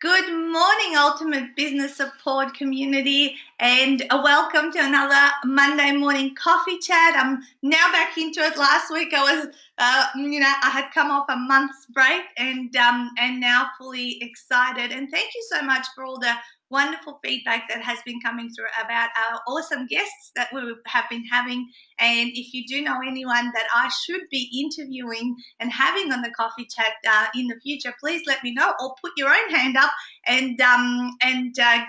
Good morning, Ultimate Business Support community, and a welcome to another Monday morning coffee chat. I'm now back into it. Last week I was, I had come off a month's break, and now fully excited. And thank you so much for all the wonderful feedback that has been coming through about our awesome guests that we have been having. And if you do know anyone that I should be interviewing and having on the coffee chat in the future, please let me know, or put your own hand up and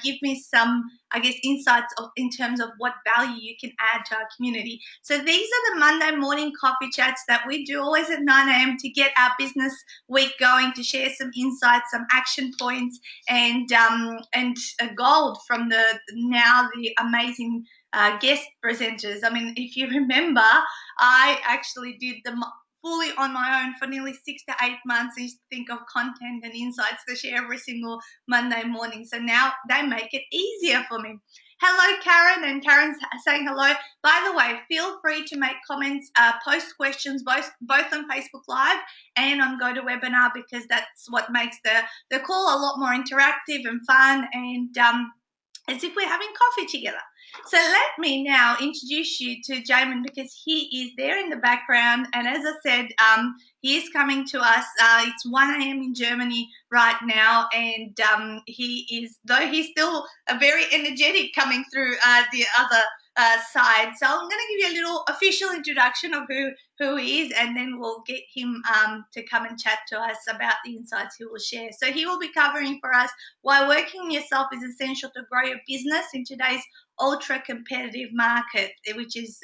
give me some, I guess, insights in terms of what value you can add to our community. So these are the Monday morning coffee chats that we do always at 9 a.m. to get our business week going, to share some insights, some action points, and gold from the amazing guest presenters. I mean, if you remember, I actually did them fully on my own for nearly 6 to 8 months. I used to think of content and insights to share every single Monday morning. So now they make it easier for me. Hello, Karen, and Karen's saying hello. By the way, feel free to make comments, post questions, both on Facebook Live and on GoToWebinar, because that's what makes the call a lot more interactive and fun, and as if we're having coffee together. So let me now introduce you to Jaemin, because he is there in the background, and as I said, he is coming to us. It's 1 a.m. in Germany right now, and he is, though he's still very energetic, coming through the other side. So I'm going to give you a little official introduction of who he is, and then we'll get him to come and chat to us about the insights he will share. So he will be covering for us why working on yourself is essential to grow your business in today's ultra competitive market, which is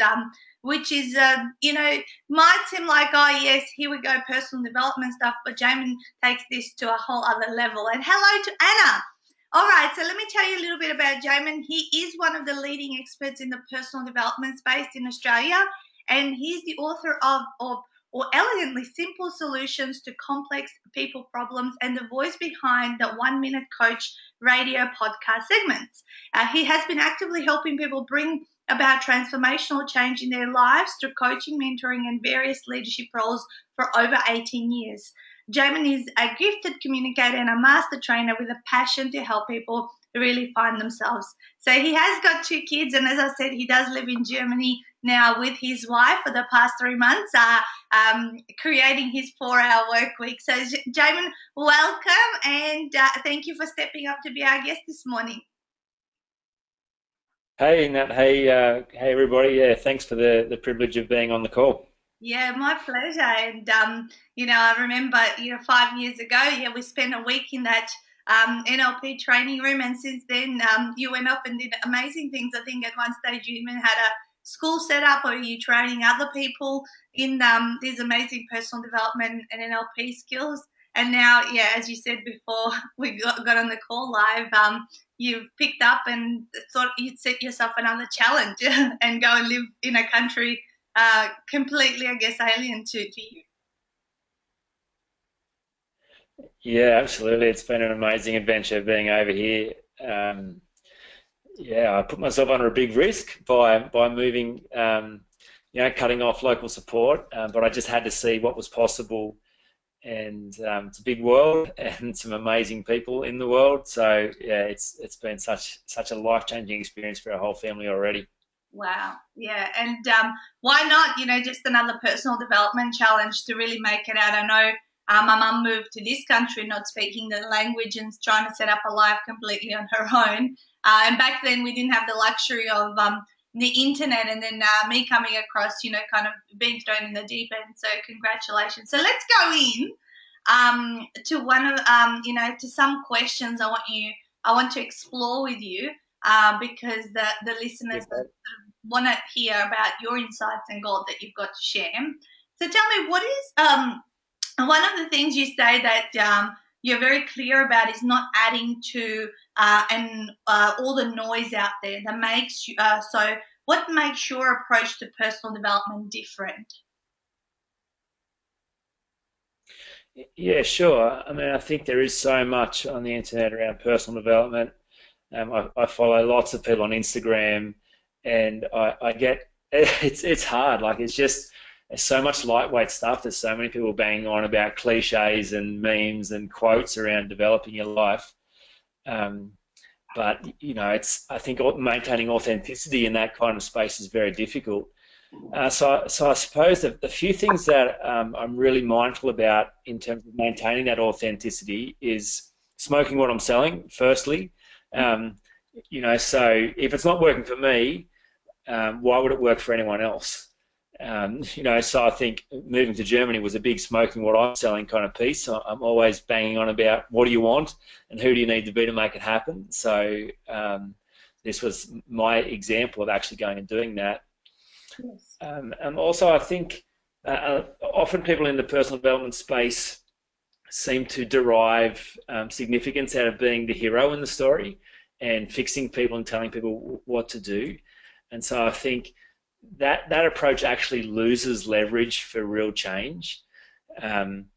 might seem like, oh yes, here we go, personal development stuff, but Jaemin takes this to a whole other level. And hello to Anna. All right, so let me tell you a little bit about Jaemin. He is one of the leading experts in the personal development space in Australia, and he's the author of or Elegantly Simple Solutions to Complex People Problems, and the voice behind the 1 Minute Coach radio podcast segments. He has been actively helping people bring about transformational change in their lives through coaching, mentoring, and various leadership roles for over 18 years. Jaemin is a gifted communicator and a master trainer with a passion to help people really find themselves. So he has got 2 kids, and as I said, he does live in Germany now with his wife for the past 3 months, creating his 4-hour work week. So Jaemin, welcome, and thank you for stepping up to be our guest this morning. Hey Nat, hey everybody. Yeah, thanks for the privilege of being on the call. Yeah, my pleasure. And I remember 5 years ago, we spent a week in that NLP training room, and since then you went off and did amazing things. I think at one stage you even had a school set up, or you training other people in these amazing personal development and NLP skills. And now, as you said before we got on the call live, you picked up and thought you'd set yourself another challenge and go and live in a country completely, I guess, alien to you. Yeah, absolutely. It's been an amazing adventure being over here. I put myself under a big risk by moving, cutting off local support, but I just had to see what was possible. And it's a big world and some amazing people in the world. So yeah, it's been such a life-changing experience for our whole family already. Wow. Yeah. And why not, just another personal development challenge to really make it out. I know my mum moved to this country not speaking the language and trying to set up a life completely on her own. And back then we didn't have the luxury of the internet, and then me coming across, kind of being thrown in the deep end. So congratulations. So let's go in to one of, to some questions I want to explore with you, because the listeners want to hear about your insights and gold that you've got to share. So tell me, what is one of the things you say that you're very clear about is not adding to all the noise out there that makes you. So what makes your approach to personal development different? Yeah, sure. I mean, I think there is so much on the internet around personal development. I follow lots of people on Instagram, and I get it's hard. Like, it's just there's so much lightweight stuff. There's so many people banging on about cliches and memes and quotes around developing your life. But I think maintaining authenticity in that kind of space is very difficult. So I suppose the few things that I'm really mindful about in terms of maintaining that authenticity is smoking what I'm selling, firstly. So if it's not working for me, why would it work for anyone else? So I think moving to Germany was a big smoking what I'm selling kind of piece. So I'm always banging on about what do you want and who do you need to be to make it happen. So this was my example of actually going and doing that. Yes. And also I think often people in the personal development space seem to derive significance out of being the hero in the story and fixing people and telling people what to do. And so I think that approach actually loses leverage for real change. One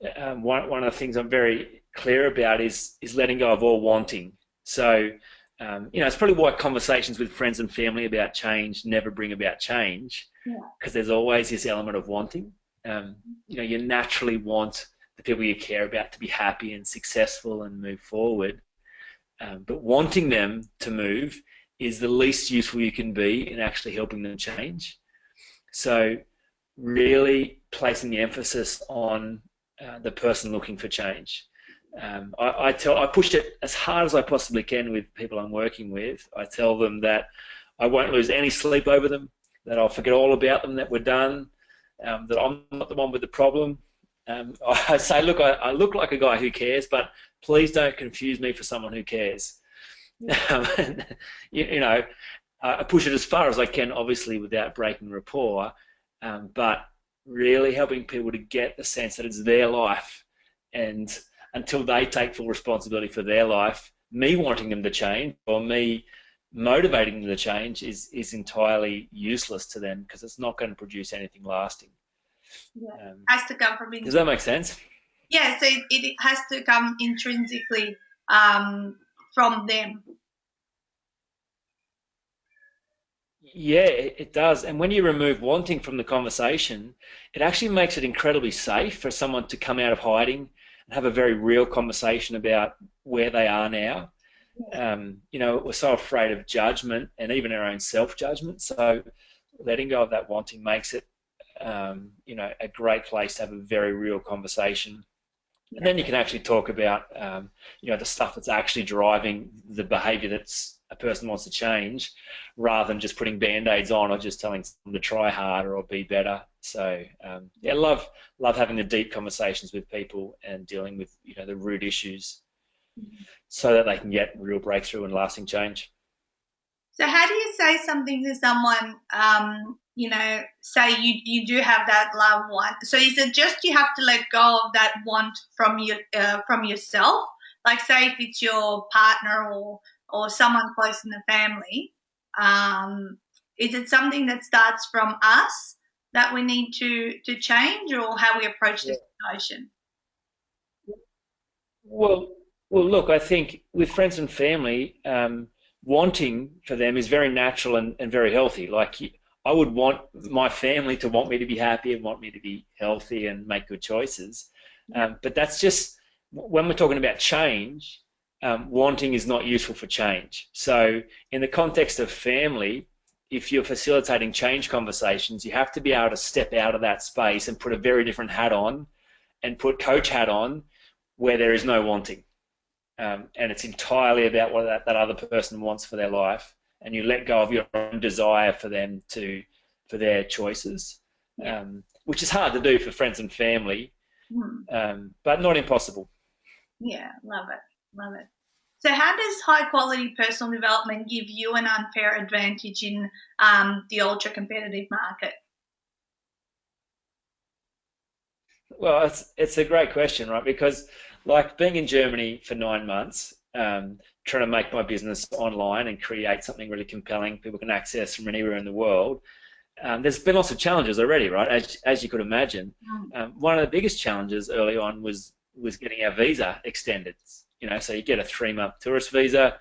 of the things I'm very clear about is letting go of all wanting. So it's probably why conversations with friends and family about change never bring about change, because there's always this element of wanting. You naturally want the people you care about to be happy and successful and move forward, but wanting them to move is the least useful you can be in actually helping them change. So really placing the emphasis on the person looking for change. I pushed it as hard as I possibly can with people I'm working with. I tell them that I won't lose any sleep over them, that I'll forget all about them, that we're done, that I'm not the one with the problem. I say, look, I look like a guy who cares, but please don't confuse me for someone who cares. I push it as far as I can, obviously without breaking rapport, but really helping people to get the sense that it's their life, and until they take full responsibility for their life, me wanting them to change or me motivating them to change is entirely useless to them, because it's not going to produce anything lasting. Has to come from inside. Does that make sense? Yeah, so it has to come intrinsically from them. Yeah, it does. And when you remove wanting from the conversation, it actually makes it incredibly safe for someone to come out of hiding and have a very real conversation about where they are now. We're so afraid of judgment and even our own self-judgment. So letting go of that wanting makes it, a great place to have a very real conversation. And then you can actually talk about, the stuff that's actually driving the behaviour that's a person wants to change, rather than just putting band-aids on or just telling them to try harder or be better. So, love having the deep conversations with people and dealing with, the root issues, so that they can get real breakthrough and lasting change. So how do you say something to someone, say you do have that love want? So is it just you have to let go of that want from yourself? Like, say if it's your partner or someone close in the family, is it something that starts from us that we need to change, or how we approach the situation? Well, look, I think with friends and family, wanting for them is very natural and very healthy. Like, I would want my family to want me to be happy and want me to be healthy and make good choices. But that's just, when we're talking about change, wanting is not useful for change. So in the context of family, if you're facilitating change conversations, you have to be able to step out of that space and put a very different hat on and put coach hat on where there is no wanting. And it's entirely about what that other person wants for their life, and you let go of your own desire for them for their choices, which is hard to do for friends and family, but not impossible. Yeah, love it. So how does high quality personal development give you an unfair advantage in the ultra competitive market? Well, it's a great question, right? Because, like, being in Germany for 9 months, trying to make my business online and create something really compelling people can access from anywhere in the world, there's been lots of challenges already, right? As you could imagine. One of the biggest challenges early on was getting our visa extended. So you get a 3-month tourist visa.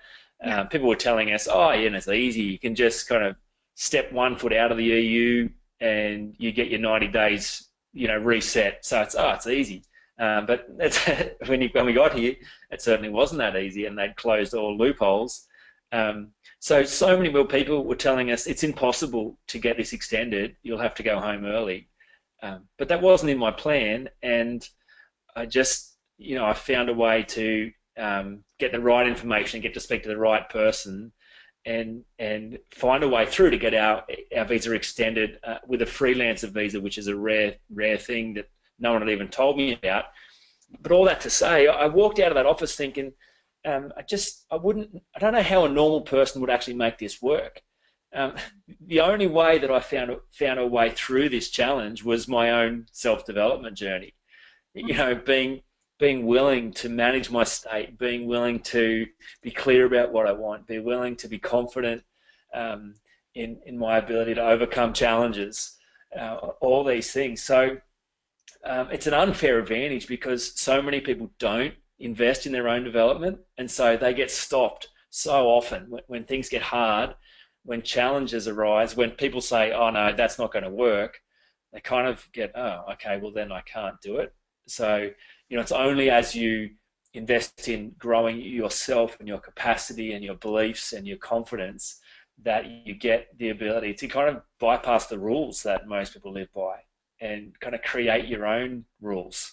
People were telling us, it's easy. You can just kind of step 1 foot out of the EU and you get your 90 days, reset. So it's easy. But when we got here, it certainly wasn't that easy, and they'd closed all loopholes. So many more people were telling us it's impossible to get this extended. You'll have to go home early. But that wasn't in my plan, and I just, I found a way to get the right information, get to speak to the right person, and find a way through to get our visa extended with a freelancer visa, which is a rare thing that no one had even told me about. But all that to say, I walked out of that office thinking, I don't know how a normal person would actually make this work. The only way that I found a way through this challenge was my own self-development journey. Being willing to manage my state, being willing to be clear about what I want, be willing to be confident in my ability to overcome challenges, all these things. So it's an unfair advantage because so many people don't invest in their own development, and so they get stopped so often when things get hard, when challenges arise, when people say, oh no, that's not going to work, they kind of get, oh, okay, well then I can't do it. So, it's only as you invest in growing yourself and your capacity and your beliefs and your confidence that you get the ability to kind of bypass the rules that most people live by and kind of create your own rules.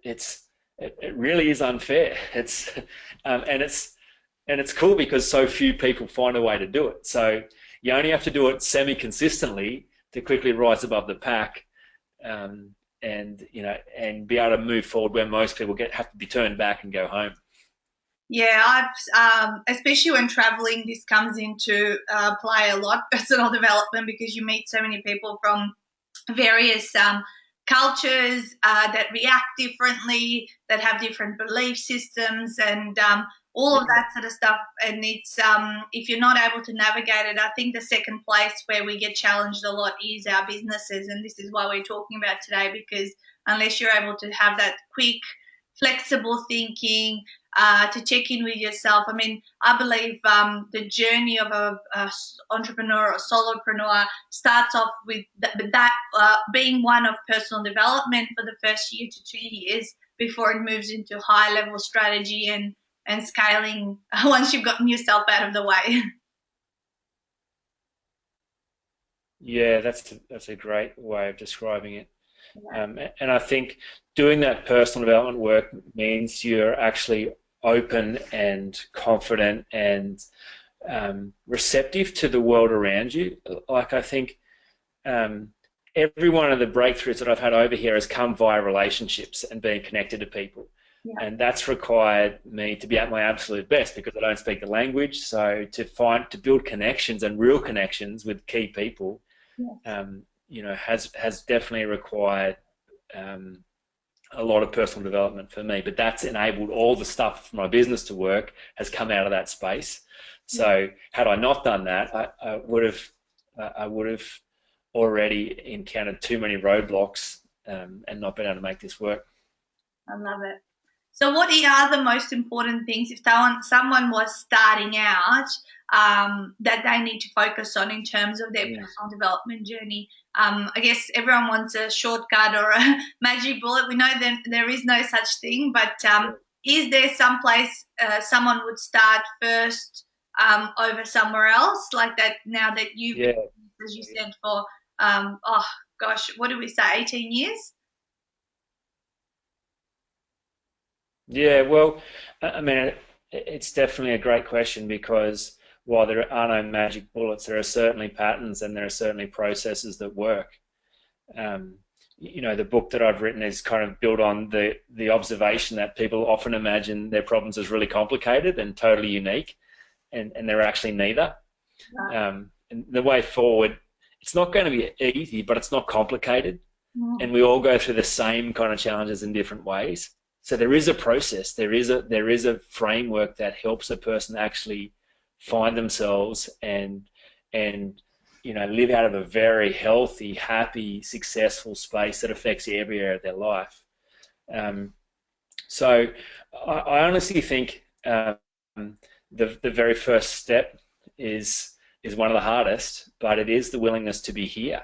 It really is unfair. And it's cool because so few people find a way to do it. So you only have to do it semi-consistently to quickly rise above the pack, and be able to move forward where most people have to be turned back and go home. Yeah, especially when traveling, this comes into play a lot, personal development, because you meet so many people from various cultures that react differently, that have different belief systems, and all of that sort of stuff. And it's if you're not able to navigate it, I think the second place where we get challenged a lot is our businesses, and this is why we're talking about today, because unless you're able to have that quick, flexible thinking, to check in with yourself. I mean, I believe the journey of a entrepreneur or solopreneur starts off with that being one of personal development for the first year to 2 years before it moves into high level strategy and scaling once you've gotten yourself out of the way. Yeah, that's a great way of describing it. And I think doing that personal development work means you're actually open and confident and receptive to the world around you. Like, I think every one of the breakthroughs that I've had over here has come via relationships and being connected to people. Yeah. And that's required me to be at my absolute best because I don't speak the language. So to build connections and real connections with key people, has definitely required a lot of personal development for me. But that's enabled all the stuff for my business to work has come out of that space. So had I not done that, I would have already encountered too many roadblocks and not been able to make this work. I love it. So what are the most important things if someone was starting out that they need to focus on in terms of their personal development journey? I guess everyone wants a shortcut or a magic bullet. We know that there is no such thing, but is there some place someone would start first over somewhere else, like that now that you've been, as you said, for, what did we say, 18 years? Yeah, well, I mean, it's definitely a great question because while there are no magic bullets, there are certainly patterns and there are certainly processes that work. The book that I've written is kind of built on the observation that people often imagine their problems as really complicated and totally unique, and they're actually neither. And the way forward, it's not going to be easy, but it's not complicated, and we all go through the same kind of challenges in different ways. So there is a process, there is a framework that helps a person actually find themselves and live out of a very healthy, happy, successful space that affects every area of their life. So I honestly think the very first step is one of the hardest, but it is the willingness to be here.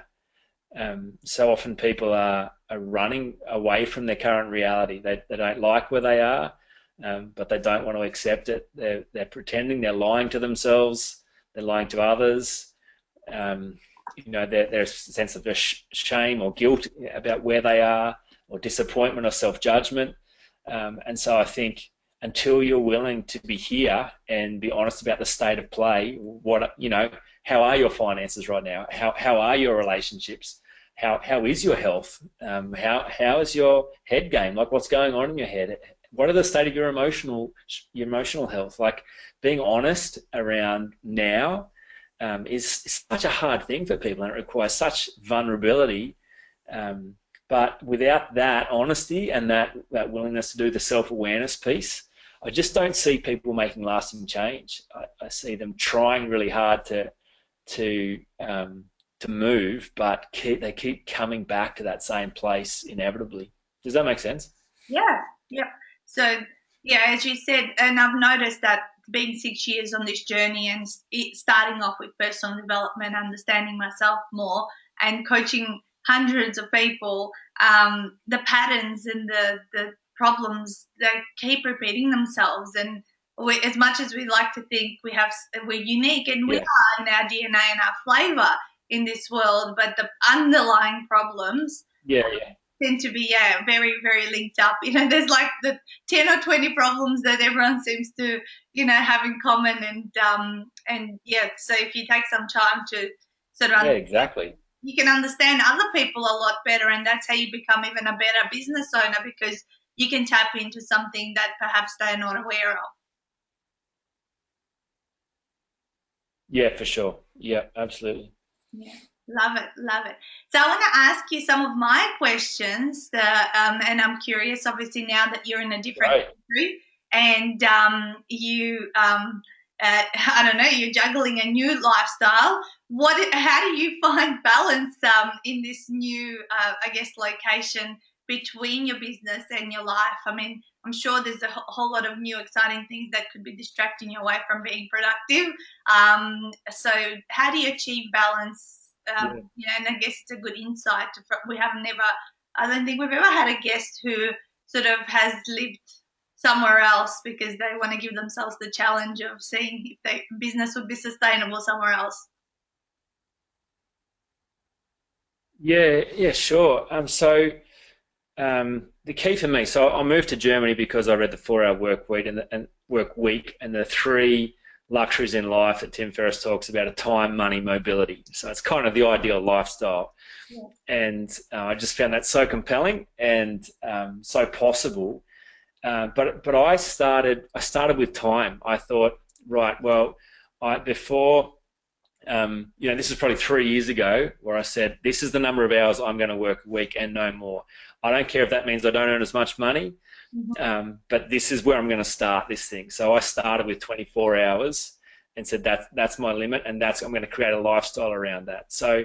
So often people are running away from their current reality. They don't like where they are, but they don't want to accept it. They're pretending, they're lying to themselves, they're lying to others. Um, there's a sense of shame or guilt about where they are, or disappointment or self-judgment. And so I think until you're willing to be here and be honest about the state of play, how are your finances right now? How are your relationships? How is your health? How is your head game? Like, what's going on in your head? What are the state of your emotional health? Like, being honest around now is such a hard thing for people, and it requires such vulnerability. But without that honesty and that willingness to do the self-awareness piece, I just don't see people making lasting change. I see them trying really hard to move, but they keep coming back to that same place inevitably. Does that make sense? Yeah, yep. So, yeah, as you said, and I've noticed that being 6 years on this journey and starting off with personal development, understanding myself more, and coaching hundreds of people, the patterns and the problems that keep repeating themselves. And as much as we like to think we're unique, and we Yeah, are in our DNA and our flavor in this world, but the underlying problems yeah, tend to be, yeah, very very linked up. There's like the 10 or 20 problems that everyone seems to have in common. And yeah, so if you take some time to sort of yeah, understand, exactly. you can understand other people a lot better, and that's how you become even a better business owner, because you can tap into something that perhaps they're not aware of. Yeah, for sure. Yeah, absolutely. Yeah, love it, love it. So I want to ask you some of my questions, and I'm curious, obviously, now that you're in a different Right. country, and I don't know, you're juggling a new lifestyle. How do you find balance in this new, I guess, location between your business and your life? I mean, I'm sure there's a whole lot of new exciting things that could be distracting you away from being productive. So how do you achieve balance? Yeah. And I guess it's a good insight. I don't think we've ever had a guest who sort of has lived somewhere else because they want to give themselves the challenge of seeing if their business would be sustainable somewhere else. Yeah, yeah, sure. The key for me, so I moved to Germany because I read the 4 Hour Work Week and the three luxuries in life that Tim Ferriss talks about are time, money, mobility. So it's kind of the ideal lifestyle, Yeah. and I just found that so compelling and so possible. But I started with time. I thought, right, well, before. This is probably 3 years ago where I said, this is the number of hours I'm going to work a week and no more. I don't care if that means I don't earn as much money, Mm-hmm. but this is where I'm going to start this thing. So I started with 24 hours and said that's my limit, and I'm going to create a lifestyle around that. So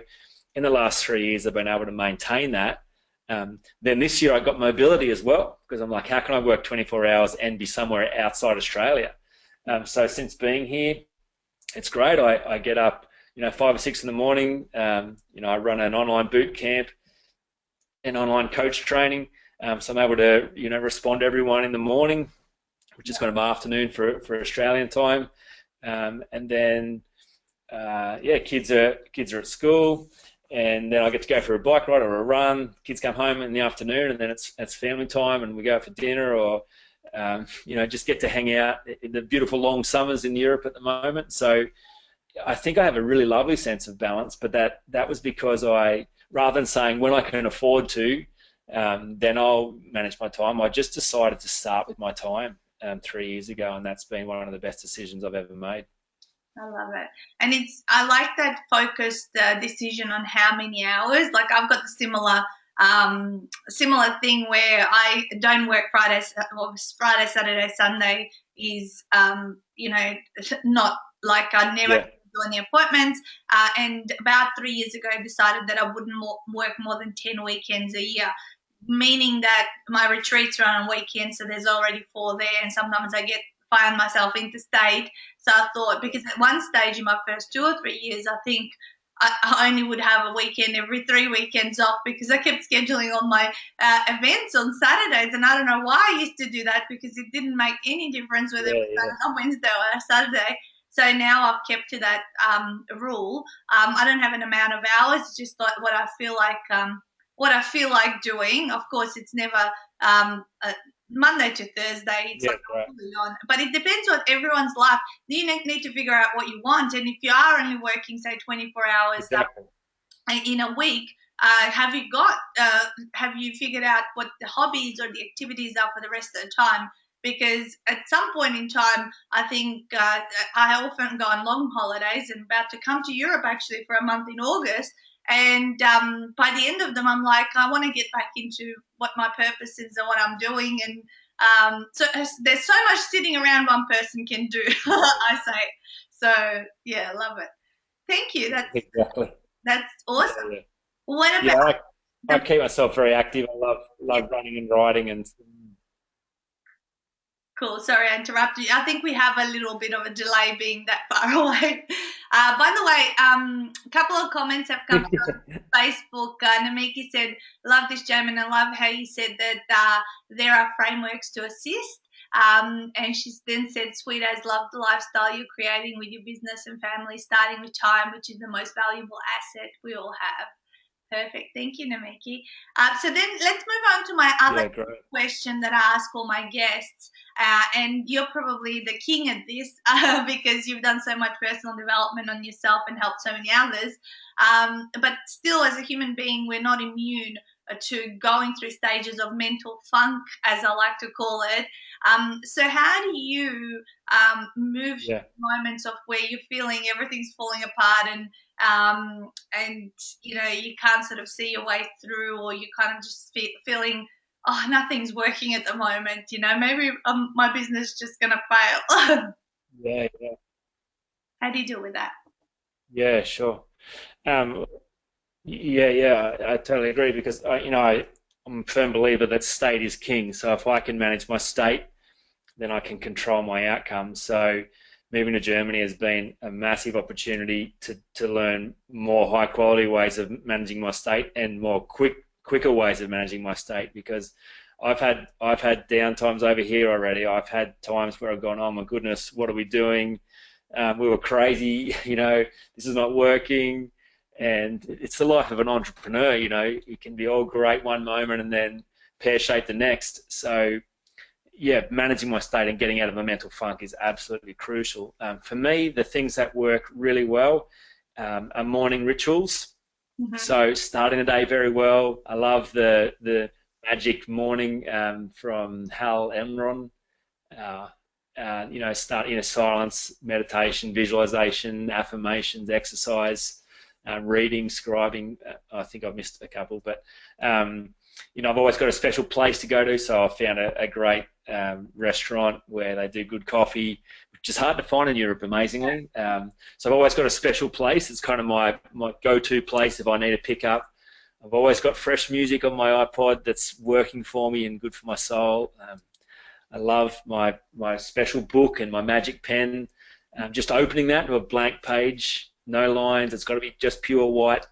in the last 3 years, I've been able to maintain that. Then this year I got mobility as well, because I'm like, how can I work 24 hours and be somewhere outside Australia? So since being here, it's great. I get up, 5 or 6 in the morning. I run an online boot camp and online coach training. So I'm able to, respond to everyone in the morning, which is kind of afternoon for Australian time. And then, kids are at school, and then I get to go for a bike ride or a run. Kids come home in the afternoon, and then it's family time, and we go out for dinner, or just get to hang out in the beautiful long summers in Europe at the moment. So I think I have a really lovely sense of balance, but that was because rather than saying when I can afford to, then I'll manage my time, I just decided to start with my time 3 years ago, and that's been one of the best decisions I've ever made. I love it. And I like that focused decision on how many hours. Like I've got the similar thing where I don't work Fridays, well, Friday, Saturday, Sunday is, not like I never Yeah, do any appointments. And about 3 years ago, I decided that I wouldn't work more than 10 weekends a year, meaning that my retreats run on weekends, so there's already 4 there, and sometimes find myself interstate. So I thought, because at one stage in my first 2 or 3 years, I think I only would have a weekend every 3 weekends off because I kept scheduling all my events on Saturdays, and I don't know why I used to do that because it didn't make any difference whether it Yeah, was yeah, done on Wednesday or a Saturday. So now I've kept to that rule. I don't have an amount of hours, just like what I feel like doing. Of course, it's never Monday to Thursday. It's yeah, like great. fully on, but it depends on everyone's life. You need to figure out what you want, and if you are only working, say, 24 hours Exactly. in a week, have you figured out what the hobbies or the activities are for the rest of the time? Because at some point in time, I think I often go on long holidays and about to come to Europe actually for a month in August. And by the end of them, I'm like, I want to get back into what my purpose is and what I'm doing. And so there's so much sitting around one person can do, I say. So yeah, love it. Thank you. Exactly. That's Yeah, awesome. yeah. What about Yeah, I the keep myself very active. I yeah, love running and riding and cool. Sorry, I interrupted you. I think we have a little bit of a delay being that far away. By the way, a couple of comments have come Facebook. Namiki said, love this, Jaemin. I love how you said that there are frameworks to assist. And she then said, sweet as love the lifestyle you're creating with your business and family, starting with time, which is the most valuable asset we all have. Perfect. Thank you, Namiki. So then let's move on to my other yeah, great. question that I ask all my guests. And you're probably the king at this because you've done so much personal development on yourself and helped so many others. But still, as a human being, we're not immune to going through stages of mental funk, as I like to call it. So how do you move Yeah. moments of where you're feeling everything's falling apart and you can't sort of see your way through, or you kind of just feeling, oh, nothing's working at the moment, maybe my business is just gonna fail. Yeah, yeah. How do you deal with that? Yeah, sure. Um, yeah, yeah, I totally agree because I'm a firm believer that state is king. So if I can manage my state, then I can control my outcomes. So moving to Germany has been a massive opportunity to learn more high quality ways of managing my state and more quicker ways of managing my state because I've had down times over here already. I've had times where I've gone, oh my goodness, what are we doing? We were crazy, this is not working. And it's the life of an entrepreneur, it can be all great one moment and then pear-shaped the next. So yeah, managing my state and getting out of a mental funk is absolutely crucial. For me, the things that work really well are morning rituals. Mm-hmm. So starting the day very well. I love the magic morning from Hal Elron. Uh, start in a silence, meditation, visualization, affirmations, exercise, reading, scribing. I think I've missed a couple, but I've always got a special place to go to. So I found a great restaurant where they do good coffee, which is hard to find in Europe, amazingly. So I've always got a special place. It's kind of my go-to place if I need to pick up. I've always got fresh music on my iPod that's working for me and good for my soul. I love my special book and my magic pen. Just opening that to a blank page, no lines. It's got to be just pure white,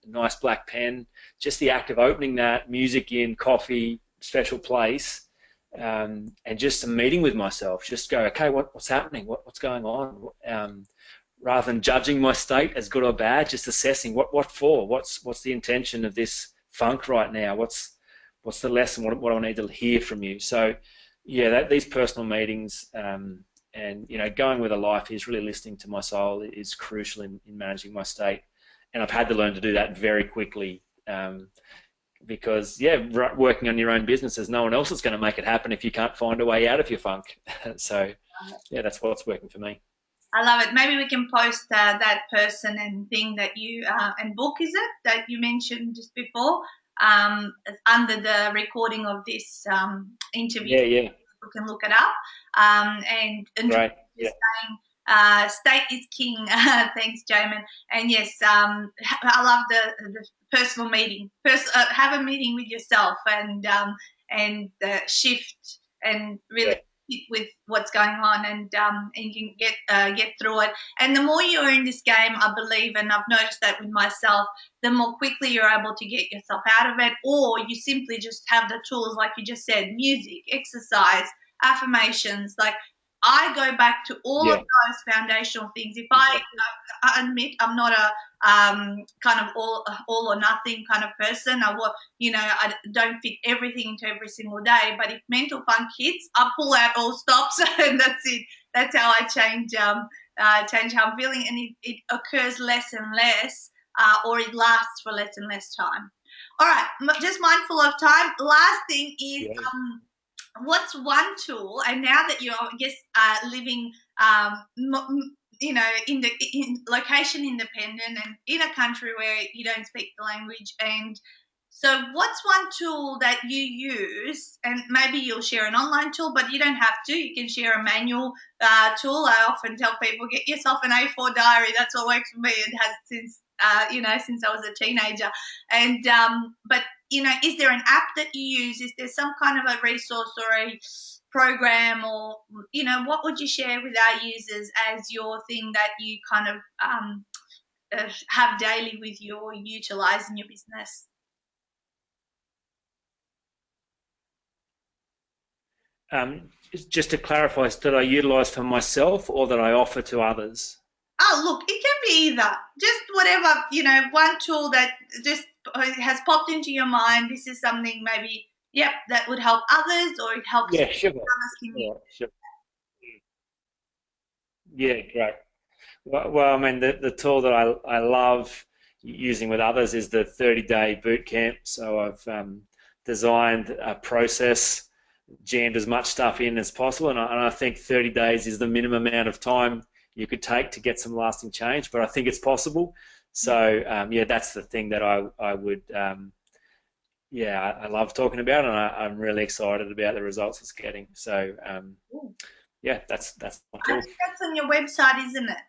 nice black pen. Just the act of opening that, music in, coffee, special place, and just a meeting with myself. Just go, okay, what's happening? What's going on? Rather than judging my state as good or bad, just assessing what for. What's the intention of this funk right now? What's the lesson? What do I need to hear from you? So yeah, these personal meetings and going with a life is really listening to my soul is crucial in managing my state, and I've had to learn to do that very quickly because working on your own business, there's no one else that's going to make it happen if you can't find a way out of your funk. So yeah, that's what's working for me. I love it. Maybe we can post that person and thing that you and book, is it, that you mentioned just before, under the recording of this interview. Yeah, yeah, People can look it up. And great. just Yeah, saying, state is king. Thanks, Jaemin. And yes, I love the personal meeting. Have a meeting with yourself and shift and really yeah, sit with what's going on, and you can get through it. And the more you're in this game, I believe, and I've noticed that with myself, the more quickly you're able to get yourself out of it, or you simply just have the tools, like you just said, music, exercise, affirmations. Like, I go back to all of those foundational things. If I admit I'm not a kind of all or nothing kind of person. I don't fit everything into every single day. But if mental funk hits, I pull out all stops, and that's it. That's how I change how I'm feeling, and it occurs less and less, or it lasts for less and less time. All right, just mindful of time. Last thing is, what's one tool, and now that you're, I guess, living, in location independent and in a country where you don't speak the language, and so what's one tool that you use, and maybe you'll share an online tool, but you don't have to. You can share a manual tool. I often tell people, get yourself an A4 diary. That's what works for me. It has since since I was a teenager, and but is there an app that you use? Is there some kind of a resource or a program, or what would you share with our users as your thing that you kind of have daily with you or utilize in your business? Just to clarify, that I utilise for myself or that I offer to others? Oh, look, it can be either. Just whatever, one tool that just has popped into your mind. This is something maybe, that would help others, or it helps Yeah, sure. others can use. Yeah, sure. Yeah, great. Well, I mean, the tool that I love using with others is the 30-day boot camp. So I've designed a process, jammed as much stuff in as possible, and I think 30 days is the minimum amount of time you could take to get some lasting change, but I think it's possible. So, that's the thing that I would, I love talking about, and I'm really excited about the results it's getting. So, that's my I tool. think that's on your website, isn't it?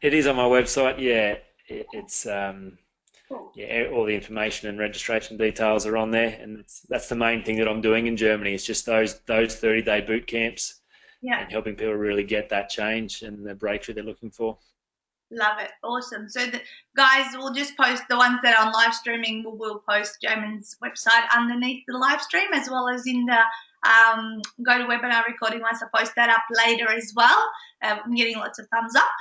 It is on my website. Yeah, it's Cool. all the information and registration details are on there, and that's the main thing that I'm doing in Germany. It's just those 30-day boot camps, Yeah. and helping people really get that change and the breakthrough they're looking for. Love it. Awesome. So, guys, we'll just post the ones that are on live streaming. We'll post Jaemin's website underneath the live stream, as well as in the GoToWebinar recording once I post that up later as well. I'm getting lots of thumbs up.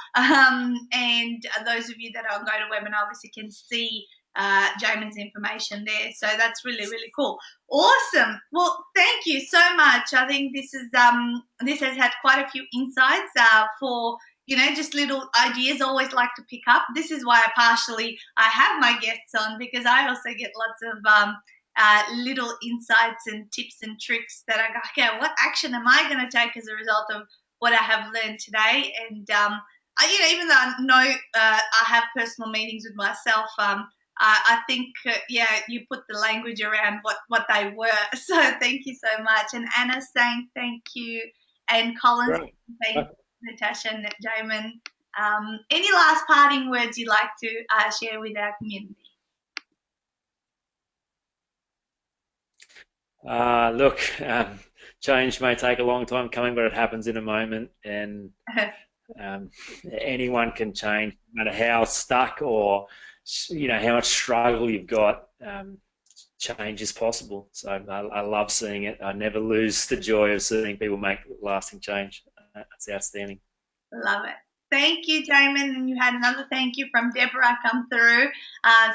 And those of you that are on GoToWebinar obviously can see Jaemin's information there. So that's really, really cool. Awesome. Well, thank you so much. I think this has had quite a few insights for just little ideas. Always like to pick up. This is why I have my guests on, because I also get lots of little insights and tips and tricks that I go, okay, what action am I going to take as a result of what I have learned today? And even though I know I have personal meetings with myself, I think you put the language around what they were. So thank you so much. And Anna's saying thank you, and Colin's saying Natasa and Jaemin. Any last parting words you'd like to share with our community? Look, change may take a long time coming, but it happens in a moment, and anyone can change, no matter how stuck or how much struggle you've got. Change is possible. So I love seeing it. I never lose the joy of seeing people make lasting change. That's outstanding. Love it. Thank you, Jaemin. And you had another thank you from Deborah come through.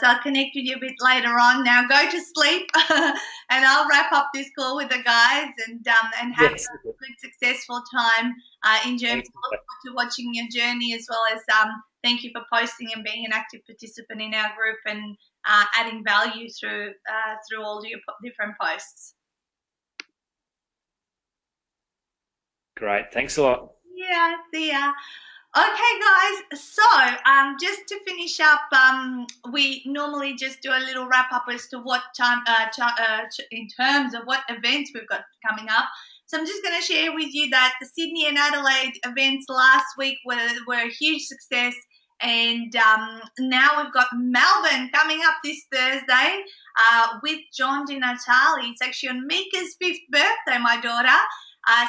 So I'll connect with you a bit later on. Now go to sleep, and I'll wrap up this call with the guys and have a good, successful time in Germany. Look forward to watching your journey, as well as thank you for posting and being an active participant in our group and adding value through all your different posts. Great. Thanks a lot. Yeah, see ya. Okay, guys, so just to finish up, we normally just do a little wrap up as to what time, in terms of what events we've got coming up. So I'm just going to share with you that the Sydney and Adelaide events last week were a huge success, And now we've got Melbourne coming up this Thursday with John Di Natale. It's actually on Mika's 5th birthday, my daughter.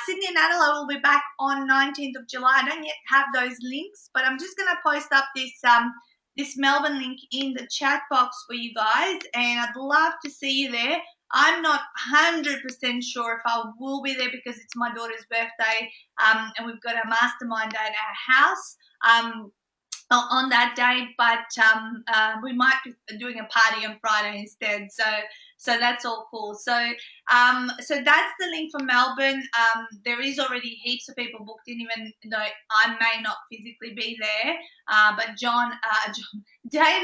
Sydney and Adelaide will be back on 19th of July. I don't yet have those links, but I'm just going to post up this Melbourne link in the chat box for you guys, and I'd love to see you there. I'm not 100% sure if I will be there because it's my daughter's birthday, and we've got a mastermind at our house on that day, but we might be doing a party on Friday instead. So that's all cool. So that's the link for Melbourne. There is already heaps of people booked in, even though I may not physically be there. But Jane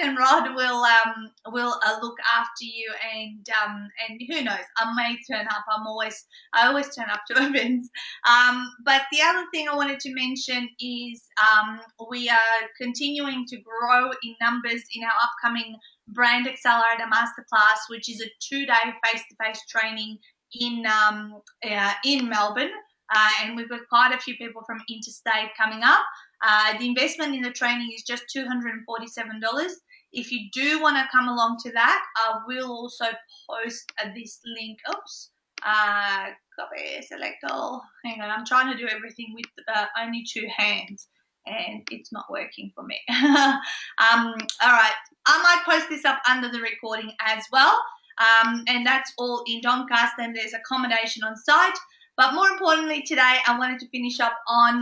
and Rod will look after you, and who knows, I may turn up. I always turn up to events. But the other thing I wanted to mention is we are continuing to grow in numbers in our upcoming Brand Accelerator Masterclass, which is a 2-day face-to-face training in Melbourne. And we've got quite a few people from interstate coming up. The investment in the training is just $247. If you do want to come along to that, I will also post this link. Oops. Copy, select all. Hang on, I'm trying to do everything with only 2 hands, and it's not working for me. All right, I might post this up under the recording as well, and that's all in Doncaster, and there's accommodation on site. But more importantly today, I wanted to finish up on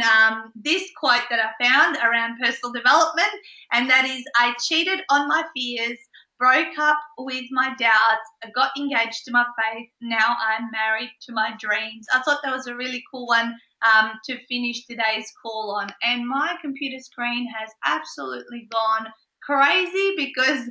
this quote that I found around personal development, and that is, I cheated on my fears, broke up with my doubts, I got engaged to my faith, now I'm married to my dreams. I thought that was a really cool one to finish today's call on. And my computer screen has absolutely gone crazy because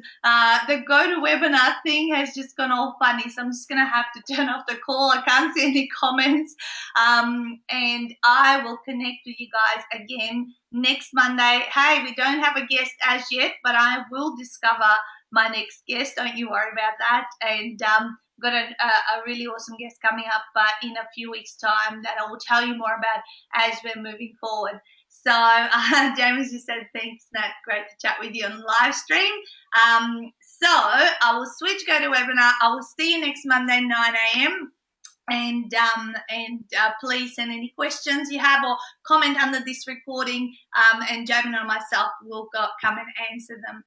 the GoToWebinar thing has just gone all funny. So I'm just going to have to turn off the call. I can't see any comments. And I will connect with you guys again next Monday. Hey, we don't have a guest as yet, but I will discover my next guest. Don't you worry about that. And got a really awesome guest coming up in a few weeks' time that I will tell you more about as we're moving forward. So James just said, thanks, Nat. Great to chat with you on live stream. So I will switch GoToWebinar. I will see you next Monday, 9 a.m. And please send any questions you have or comment under this recording, and Jaemin and myself will come and answer them.